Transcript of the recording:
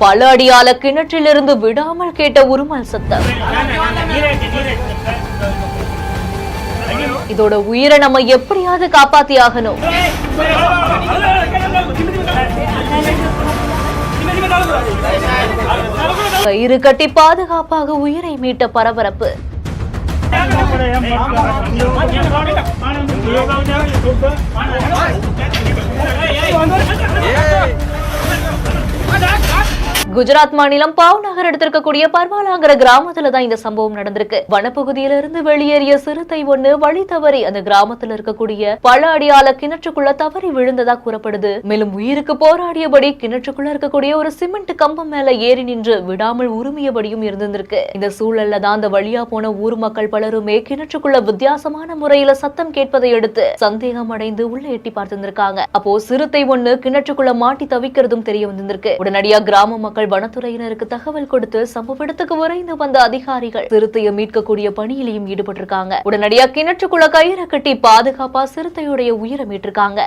பல அடியால கிணற்றிலிருந்து விடாமல் கேட்ட உருமல் சத்தம். இதோட உயிரை நம்ம எப்படியாவது காப்பாத்தி ஆகணும். கயிறு கட்டி பாதுகாப்பாக உயிரை மீட்ட பரபரப்பு. குஜராத் மாநிலம் பாவ்நகர் எடுத்திருக்கக்கூடிய பர்வாலாங்கிற கிராமத்துல தான் இந்த சம்பவம் நடந்திருக்கு. வனப்பகுதியிலிருந்து வெளியேறிய சிறுத்தை ஒண்ணு வழி தவறி அந்த கிராமத்துல இருக்கக்கூடிய பல அடியால கிணற்றுக்குள்ள தவறி விழுந்ததா கூறப்படுது. மேலும் உயிருக்கு போராடியபடி கிணற்றுக்குள்ள இருக்கக்கூடிய ஒரு சிமெண்ட் கம்பம் மேல ஏறி நின்று விடாமல் உரிமையபடியும் இருந்திருக்கு. இந்த சூழல்ல தான் அந்த வழியா போன ஊர் மக்கள் பலருமே கிணற்றுக்குள்ள வித்தியாசமான முறையில சத்தம் கேட்பதை அடுத்து சந்தேகம் அடைந்து உள்ள எட்டி பார்த்திருந்திருக்காங்க. அப்போ சிறுத்தை ஒண்ணு கிணற்றுக்குள்ள மாட்டி தவிக்கிறதும் தெரிய வந்திருக்கு. உடனடியா கிராம மக்கள் வனத்துறையினருக்கு தகவல் கொடுத்து சம்பவ இடத்துக்கு விரைந்து வந்த அதிகாரிகள் சிறுத்தையை மீட்கக்கூடிய பணியிலையும் ஈடுபட்டிருக்காங்க. உடனடியாக கிணற்றுக்குள்ள கயிறை கட்டி பாதுகாப்பா சிறுத்தையுடைய உயிரை மீட்டிருக்காங்க.